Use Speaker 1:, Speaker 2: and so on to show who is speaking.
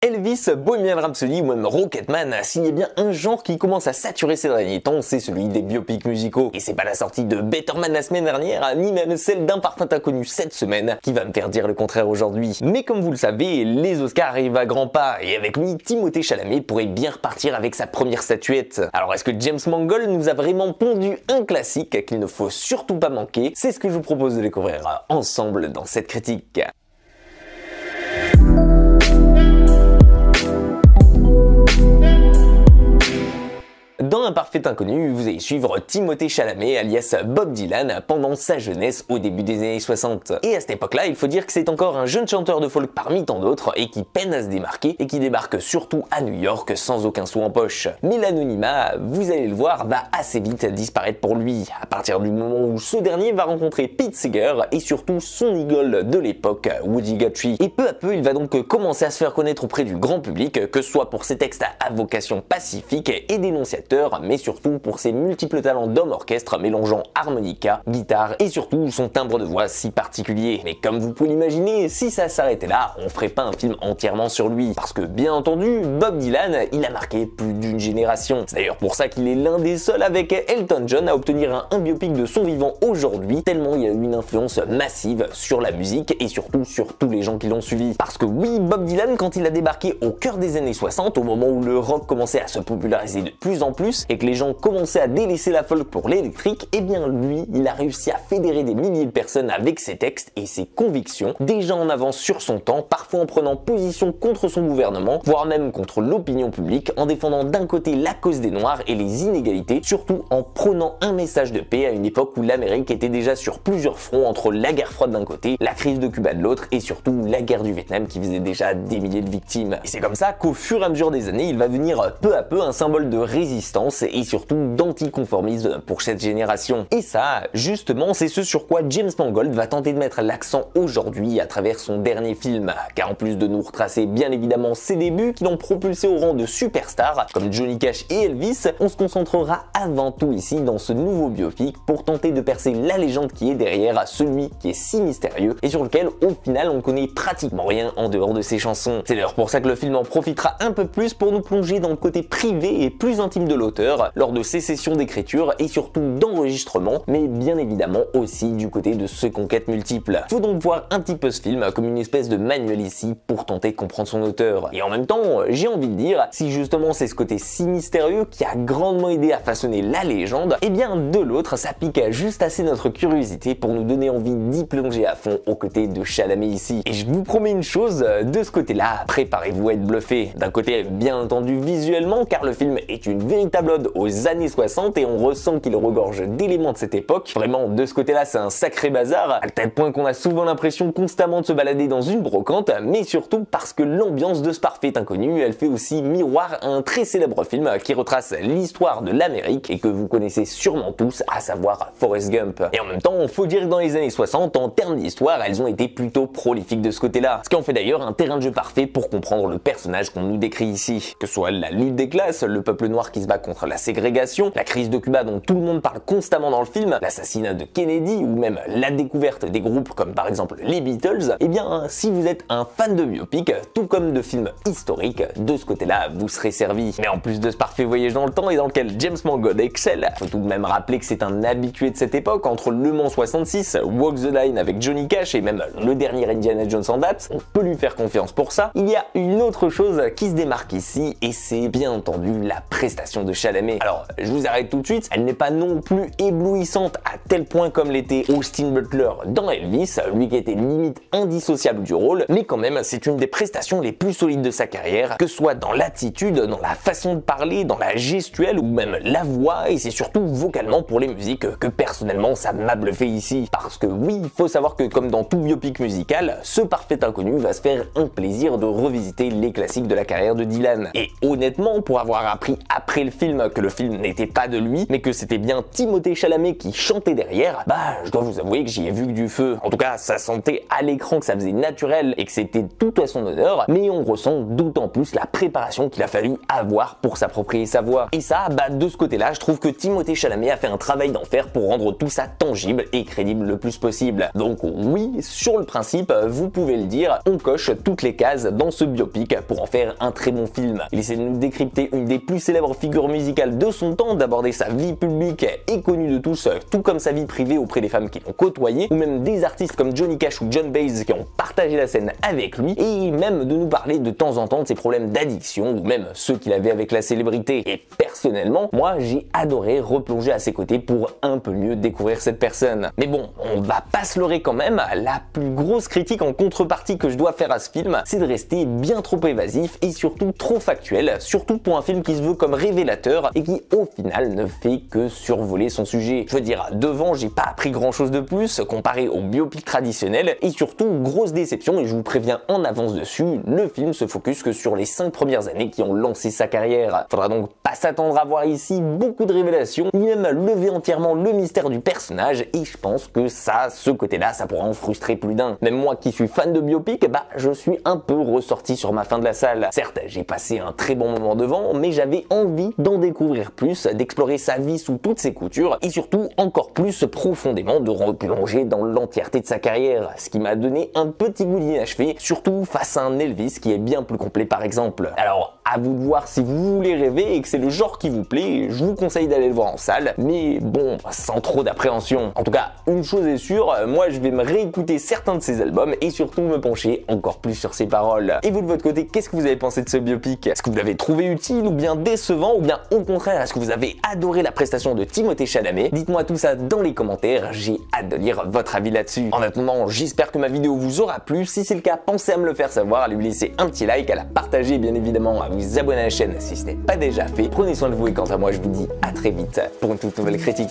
Speaker 1: Elvis, Bohemian Rhapsody ou même Rocketman, s'il y a bien un genre qui commence à saturer ces derniers temps, c'est celui des biopics musicaux. Et c'est pas la sortie de Better Man la semaine dernière, ni même celle d'Un Parfum Inconnu cette semaine, qui va me faire dire le contraire aujourd'hui. Mais comme vous le savez, les Oscars arrivent à grands pas, et avec lui, Timothée Chalamet pourrait bien repartir avec sa première statuette. Alors est-ce que James Mangold nous a vraiment pondu un classique qu'il ne faut surtout pas manquer? C'est ce que je vous propose de découvrir ensemble dans cette critique. Dans Un Parfait Inconnu, vous allez suivre Timothée Chalamet alias Bob Dylan pendant sa jeunesse au début des années 60. Et à cette époque-là, il faut dire que c'est encore un jeune chanteur de folk parmi tant d'autres et qui peine à se démarquer et qui débarque surtout à New York sans aucun sou en poche. Mais l'anonymat, vous allez le voir, va assez vite disparaître pour lui, à partir du moment où ce dernier va rencontrer Pete Seeger et surtout son idole de l'époque, Woody Guthrie. Et peu à peu, il va donc commencer à se faire connaître auprès du grand public, que ce soit pour ses textes à vocation pacifique et dénonciateur, mais surtout pour ses multiples talents d'homme orchestre mélangeant harmonica, guitare et surtout son timbre de voix si particulier. Mais comme vous pouvez l'imaginer, si ça s'arrêtait là, on ferait pas un film entièrement sur lui. Parce que bien entendu, Bob Dylan, il a marqué plus d'une génération. C'est d'ailleurs pour ça qu'il est l'un des seuls avec Elton John à obtenir un biopic de son vivant aujourd'hui, tellement il y a eu une influence massive sur la musique et surtout sur tous les gens qui l'ont suivi. Parce que oui, Bob Dylan, quand il a débarqué au cœur des années 60, au moment où le rock commençait à se populariser de plus en plus, et que les gens commençaient à délaisser la folk pour l'électrique, et bien lui, il a réussi à fédérer des milliers de personnes avec ses textes et ses convictions, déjà en avance sur son temps, parfois en prenant position contre son gouvernement, voire même contre l'opinion publique, en défendant d'un côté la cause des Noirs et les inégalités, surtout en prônant un message de paix à une époque où l'Amérique était déjà sur plusieurs fronts entre la guerre froide d'un côté, la crise de Cuba de l'autre, et surtout la guerre du Vietnam qui faisait déjà des milliers de victimes. Et c'est comme ça qu'au fur et à mesure des années, il va devenir peu à peu un symbole de résistance et surtout d'anticonformisme pour cette génération. Et ça, justement, c'est ce sur quoi James Mangold va tenter de mettre l'accent aujourd'hui à travers son dernier film. Car en plus de nous retracer bien évidemment ses débuts qui l'ont propulsé au rang de superstar, comme Johnny Cash et Elvis, on se concentrera avant tout ici dans ce nouveau biopic pour tenter de percer la légende qui est derrière celui qui est si mystérieux et sur lequel au final on connaît pratiquement rien en dehors de ses chansons. C'est d'ailleurs pour ça que le film en profitera un peu plus pour nous plonger dans le côté privé et plus intime de l'auteur lors de ses sessions d'écriture et surtout d'enregistrement, mais bien évidemment aussi du côté de ses conquêtes multiples. Faut donc voir un petit peu ce film comme une espèce de manuel ici pour tenter de comprendre son auteur. Et en même temps, j'ai envie de dire, si justement c'est ce côté si mystérieux qui a grandement aidé à façonner la légende, et bien de l'autre, ça pique juste assez notre curiosité pour nous donner envie d'y plonger à fond aux côtés de Chalamet ici. Et je vous promets une chose, de ce côté-là, préparez-vous à être bluffé. D'un côté, bien entendu visuellement, car le film est une véritable ode aux années 60 et on ressent qu'il regorge d'éléments de cette époque. Vraiment, de ce côté-là, c'est un sacré bazar, à tel point qu'on a souvent l'impression constamment de se balader dans une brocante, mais surtout parce que l'ambiance de ce Parfait Inconnu, elle fait aussi miroir à un très célèbre film qui retrace l'histoire de l'Amérique et que vous connaissez sûrement tous, à savoir Forrest Gump. Et en même temps, faut dire que dans les années 60, en termes d'histoire, elles ont été plutôt prolifiques de ce côté-là, ce qui en fait d'ailleurs un terrain de jeu parfait pour comprendre le personnage qu'on nous décrit ici. Que ce soit la lutte des classes, le peuple noir qui se bat contre la ségrégation, la crise de Cuba dont tout le monde parle constamment dans le film, l'assassinat de Kennedy ou même la découverte des groupes comme par exemple les Beatles, eh bien si vous êtes un fan de biopic, tout comme de films historiques, de ce côté-là vous serez servi. Mais en plus de ce parfait voyage dans le temps et dans lequel James Mangold excelle, faut tout de même rappeler que c'est un habitué de cette époque, entre Le Mans 66, Walk the Line avec Johnny Cash et même le dernier Indiana Jones en date, on peut lui faire confiance pour ça. Il y a une autre chose qui se démarque ici et c'est bien entendu la prestation de Chalamet. Alors je vous arrête tout de suite, elle n'est pas non plus éblouissante à tel point comme l'était Austin Butler dans Elvis, lui qui était limite indissociable du rôle, mais quand même c'est une des prestations les plus solides de sa carrière, que ce soit dans l'attitude, dans la façon de parler, dans la gestuelle ou même la voix, et c'est surtout vocalement pour les musiques que personnellement ça m'a bluffé ici. Parce que oui, il faut savoir que comme dans tout biopic musical, ce Parfait Inconnu va se faire un plaisir de revisiter les classiques de la carrière de Dylan. Et honnêtement, pour avoir appris après le film que le film n'était pas de lui, mais que c'était bien Timothée Chalamet qui chantait derrière, bah je dois vous avouer que j'y ai vu que du feu. En tout cas, ça sentait à l'écran que ça faisait naturel et que c'était tout à son honneur, mais on ressent d'autant plus la préparation qu'il a fallu avoir pour s'approprier sa voix. Et ça, bah de ce côté-là, je trouve que Timothée Chalamet a fait un travail d'enfer pour rendre tout ça tangible et crédible le plus possible. Donc oui, sur le principe, vous pouvez le dire, on coche toutes les cases dans ce biopic pour en faire un très bon film. Il essaie de nous décrypter une des plus célèbres figures musicales de son temps, d'aborder sa vie publique et connue de tous, tout comme sa vie privée auprès des femmes qui l'ont côtoyé, ou même des artistes comme Johnny Cash ou John Baez qui ont partagé la scène avec lui, et même de nous parler de temps en temps de ses problèmes d'addiction, ou même ceux qu'il avait avec la célébrité. Et personnellement, moi j'ai adoré replonger à ses côtés pour un peu mieux découvrir cette personne. Mais bon, on va pas se leurrer quand même, la plus grosse critique en contrepartie que je dois faire à ce film, c'est de rester bien trop évasif et surtout trop factuel, surtout pour un film qui se veut comme révélateur et qui au final ne fait que survoler son sujet. Je veux dire, devant j'ai pas appris grand chose de plus comparé au biopic traditionnel, et surtout grosse déception, et je vous préviens en avance dessus, le film se focus que sur les 5 premières années qui ont lancé sa carrière. Faudra donc pas s'attendre à voir ici beaucoup de révélations, ni même à lever entièrement le mystère du personnage, et je pense que ça, ce côté-là, ça pourra en frustrer plus d'un. Même moi qui suis fan de biopic, bah je suis un peu ressorti sur ma fin de la salle. Certes, j'ai passé un très bon moment devant, mais j'avais envie d'en découvrir plus, d'explorer sa vie sous toutes ses coutures, et surtout encore plus profondément de replonger dans l'entièreté de sa carrière, ce qui m'a donné un petit goût d'inachevé, surtout face à un Elvis qui est bien plus complet par exemple. Alors, à vous de voir si vous voulez rêver et que c'est le genre qui vous plaît, je vous conseille d'aller le voir en salle, mais bon, sans trop d'appréhension. En tout cas, une chose est sûre, moi je vais me réécouter certains de ses albums et surtout me pencher encore plus sur ses paroles. Et vous de votre côté, qu'est-ce que vous avez pensé de ce biopic? Est-ce que vous l'avez trouvé utile ou bien décevant, ou bien au contraire, est-ce que vous avez adoré la prestation de Timothée Chalamet? Dites-moi tout ça dans les commentaires, j'ai hâte de lire votre avis là-dessus. En attendant, j'espère que ma vidéo vous aura plu. Si c'est le cas, pensez à me le faire savoir, à lui laisser un petit like, à la partager bien évidemment, à vous abonner à la chaîne si ce n'est pas déjà fait. Prenez soin de vous et quant à moi, je vous dis à très vite pour une toute nouvelle critique.